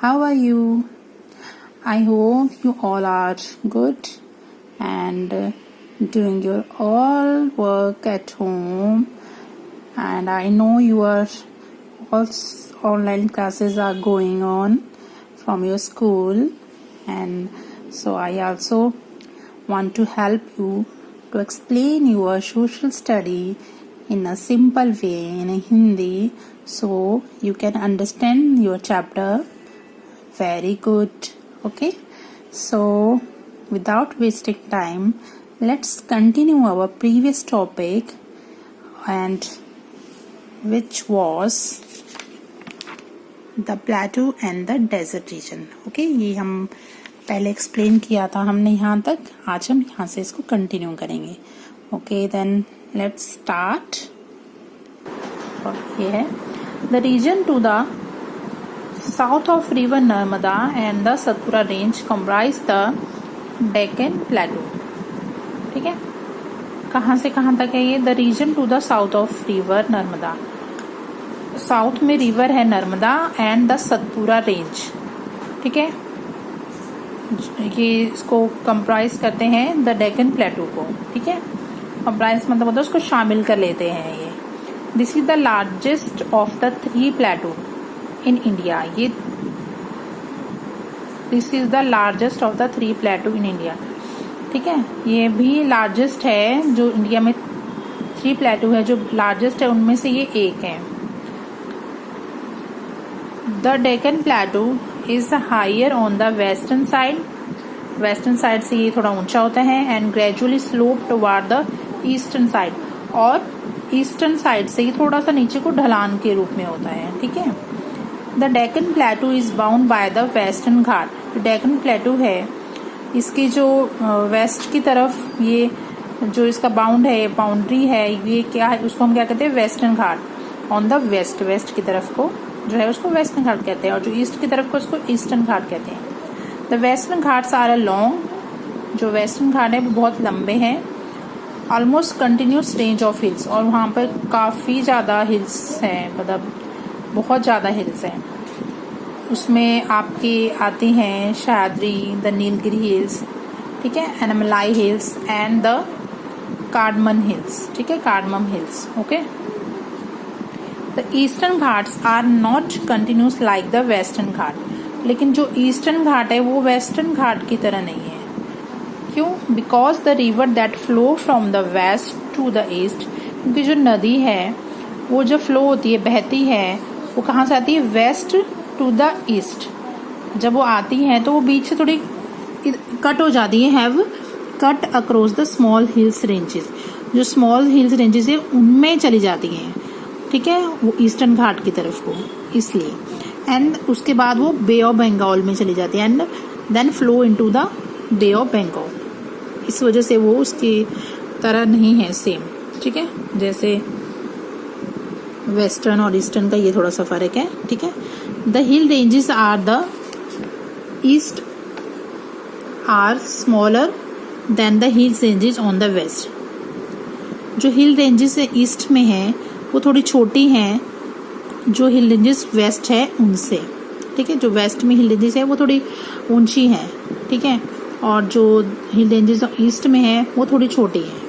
How are you? I hope you all are good and doing your all work at home. And I know your all online classes are going on from your school, and so I also want to help you to explain your social study in a simple way in Hindi, so you can understand your chapter very good. Okay, so without wasting time, let's continue our previous topic, and which was the plateau and the desert region. Okay, ये हम पहले explain किया था हमने यहाँ तक. आज हम यहाँ से इसको कंटिन्यू करेंगे. Okay, then let's start. और ये है the region to the south of river Narmada and the Satpura range comprise the Deccan plateau. ठीक है, कहाँ से कहाँ तक है ये? The region to the south of river Narmada, south में रिवर है Narmada, and the Satpura range. ठीक है, ये इसको कंप्राइज करते हैं द डेक्कन प्लेटू को. ठीक है, कंप्राइज मतलब होता है उसको शामिल कर लेते हैं ये. This is the largest of the 3 plateau in India. ये this is the largest of the 3 plateau in India. ठीक है, ये भी लार्जेस्ट है. जो इंडिया में 3 प्लेटू है जो लार्जेस्ट है, उनमें से ये एक है. The Deccan plateau is higher on the western side. Western side से ये थोड़ा ऊंचा होता है. And gradually slope toward the eastern side, और ईस्टर्न साइड से ये थोड़ा सा नीचे को ढलान के रूप में होता है. ठीक है, the Deccan plateau is bound by the western घाट. डेक्कन प्लेटू है, इसकी जो वेस्ट की तरफ ये जो इसका बाउंड है, बाउंड्री है, ये क्या है, उसको हम क्या कहते हैं? Western ghat. On the west, west की तरफ को जो है उसको वेस्टर्न घाट कहते हैं, और जो ईस्ट की तरफ को उसको ईस्टर्न घाट कहते हैं. The western ghats are a long, जो वेस्टर्न घाट है वो बहुत लंबे हैं. Almost continuous range of hills, और वहाँ पर काफ़ी ज़्यादा हिल्स हैं, मतलब बहुत ज़्यादा हिल्स हैं. उसमें आपके आती हैं सह्याद्री, द नीलगिरी हिल्स, ठीक है, Anamalai hills and the cardamom hills. ठीक है, cardamom hills. Okay, the eastern Ghats are not continuous like the western Ghat. लेकिन जो ईस्टर्न घाट है वो वेस्टर्न घाट की तरह नहीं है. क्यों? Because the river that flow from the west to the east, क्योंकि जो नदी है वो जो फ्लो होती है, बहती है, वो कहाँ से आती है? West to the east. जब वो आती है तो वो बीच से थोड़ी कट हो जाती है. Have cut across the small hills ranges. जो स्मॉल हिल्स रेंजेस है उनमें चली जाती हैं. ठीक है, वो ईस्टर्न घाट की तरफ को, इसलिए. एंड उसके बाद वो बे ऑफ बंगाल में चली जाती है, and then flow into the Bay of Bengal. इस वजह से वो उसकी तरह नहीं है सेम. ठीक है, जैसे वेस्टर्न और ईस्टर्न का ये थोड़ा सा फर्क है. ठीक है, the hill ranges are the east are smaller than the hill ranges on the west. जो हिल रेंजेस ईस्ट में है वो थोड़ी छोटी हैं जो हिल रेंजेस वेस्ट है उनसे. ठीक है, जो वेस्ट में हिल रेंजेस है वो थोड़ी ऊंची हैं. ठीक है, और जो हिल रेंजेस ईस्ट में है वो थोड़ी छोटी है.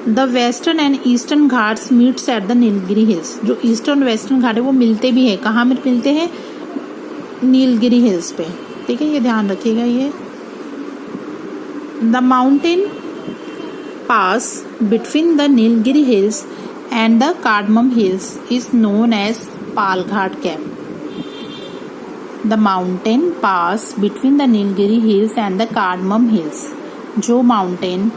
The western and eastern Ghats meets at the Nilgiri hills. जो ईस्टर्न और वेस्टर्न घाट है वो मिलते भी है. कहाँ मिलते हैं? नीलगिरी हिल्स पे. ठीक है, ये ध्यान रखिएगा. ये the mountain pass between the Nilgiri hills and the Cardamom Hills is known as Palghat Gap. The mountain pass between the Nilgiri Hills and the Cardamom Hills. जो माउंटेन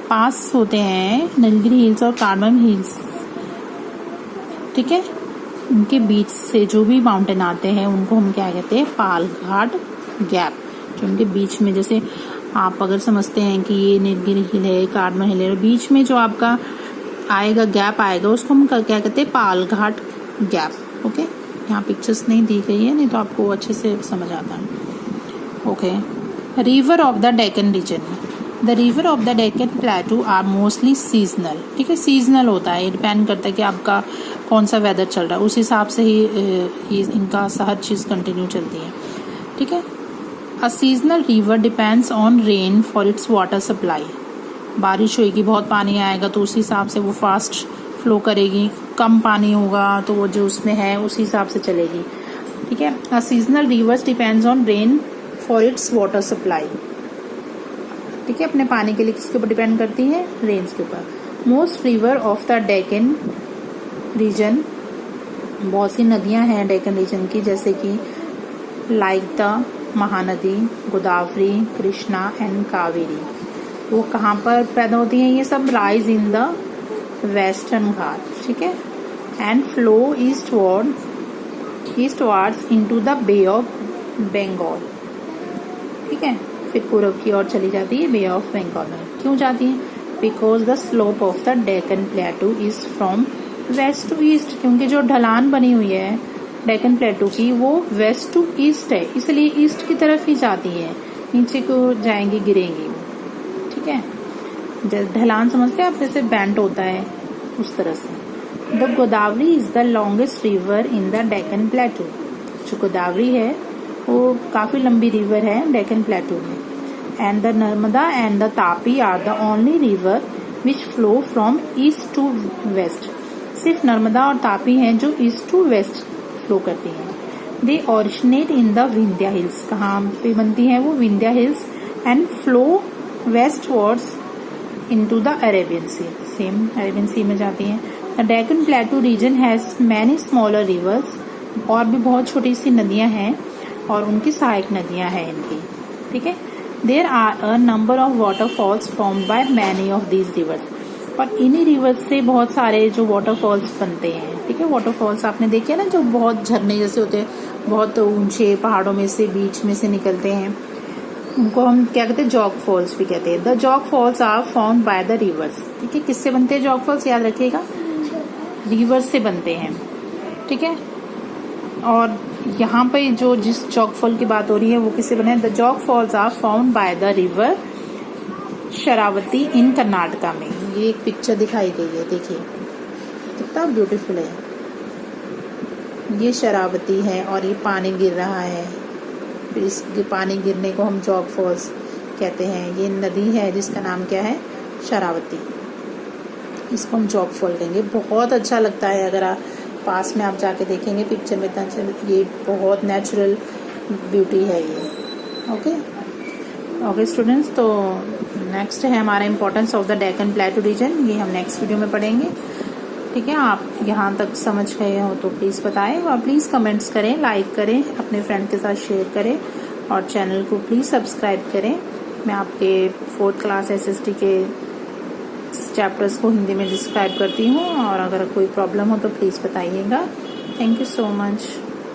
पास होते हैं नीलगिरी हिल्स और कार्डमम हिल्स, ठीक है, उनके बीच से जो भी माउंटेन आते हैं उनको हम क्या कहते हैं? पालघाट गैप. जो उनके बीच में, जैसे आप अगर समझते हैं कि ये नीलगिरी हिल है, कार्डमम हिल है, बीच में जो आपका आएगा गैप आएगा उसको हम क्या कहते हैं? पालघाट गैप. ओके, यहाँ पिक्चर्स नहीं दी गई है, नहीं तो आपको अच्छे से समझ आता है. Okay, river of the Deccan region. The river of the Deccan plateau are mostly seasonal. ठीक है, सीजनल होता है, डिपेंड करता है कि आपका कौन सा वेदर चल रहा है, उस हिसाब से ही इनका हर चीज़ कंटिन्यू चलती है। ठीक है। A seasonal river depends on rain for its water supply. बारिश होएगी, बहुत पानी आएगा तो उस हिसाब से वो फास्ट फ्लो करेगी, कम पानी होगा तो वो जो उसमें है उस हिसाब से चलेगी। ठीक है। A seasonal rivers depends on rain for its water supply. ठीक है, अपने पानी के लिए किसके ऊपर डिपेंड करती है, रेन्स के ऊपर। Most river of the Deccan region, बहुत सी नदियां हैं डेक्कन रीजन की, जैसे कि like the Mahanadi, Godavari, Krishna and Kaveri. वो कहाँ पर पैदा होती हैं, ये सब rise in the western Ghat. ठीक है। And flow eastwards into the Bay of Bengal. ठीक है, फिर पूर्व की ओर चली जाती है बे ऑफ बंगाल में। क्यों जाती है? Because the slope of the Deccan plateau is from west to east, क्योंकि जो ढलान बनी हुई है डेक्कन प्लेटू की वो वेस्ट टू ईस्ट है, इसलिए ईस्ट की तरफ ही जाती है, नीचे को जाएंगी, गिरेंगी। ठीक है, ढलान समझते हैं आप, जैसे बैंड होता है उस तरह से। The Godavari is the longest river in the Deccan प्लेटू। जो गोदावरी है वो काफी लंबी रिवर है डेक्कन प्लेटू में। And the Narmada and the Tapi are the only river which flow from east to west. सिर्फ नर्मदा और तापी हैं जो ईस्ट टू वेस्ट फ्लो करती हैं। They originate in the Vindhya hills. कहाँ पे बनती हैं वो? Vindhya hills. And flow westwards into the Arabian sea, same Arabian sea में जाती हैं। The Deccan plateau region has many smaller rivers, और भी बहुत छोटी सी नदियां हैं और उनकी सहायक नदियां हैं इनकी। ठीक है। There are a number of waterfalls formed by many of these rivers, और इन्हीं रिवर्स से बहुत सारे जो वाटरफॉल्स बनते हैं। ठीक है, वाटरफॉल्स आपने देखे ना, जो बहुत झरने जैसे होते हैं, बहुत ऊंचे पहाड़ों में से, बीच में से निकलते हैं, उनको हम क्या कहते हैं? जॉग फॉल्स भी कहते हैं। The Jog false are formed by the rivers. ठीक है, किससे बनते हैं जॉग फॉल्स? याद रखिएगा, रिवर्स से बनते हैं। ठीक है, और यहाँ पे जो जिस जॉग फॉल की बात हो रही है वो किससे बने? The Jog false are formed by the river Sharavati in Karnataka में। ये एक पिक्चर दिखाई गई है, देखिए कितना ब्यूटीफुल है। ये शरावती है और ये पानी गिर रहा है, फिर इस पानी गिरने को हम जॉग फॉल्स कहते हैं। ये नदी है जिसका नाम क्या है? शरावती। इसको हम जॉग फॉल कहेंगे। बहुत अच्छा लगता है, अगर आप पास में आप जाके देखेंगे पिक्चर में, ये बहुत नेचुरल ब्यूटी है ये। ओके स्टूडेंट्स, तो नेक्स्ट है हमारा importance of the Deccan plateau region, ये हम नेक्स्ट वीडियो में पढ़ेंगे। ठीक है, आप यहाँ तक समझ गए हो तो प्लीज़ बताएं, और प्लीज़ कमेंट्स करें, लाइक करें, अपने फ्रेंड के साथ शेयर करें, और चैनल को प्लीज़ सब्सक्राइब करें। मैं आपके 4th क्लास SST के चैप्टर्स को हिंदी में डिस्क्राइब करती हूँ, और अगर कोई प्रॉब्लम हो तो प्लीज़ बताइएगा। Thank you so much.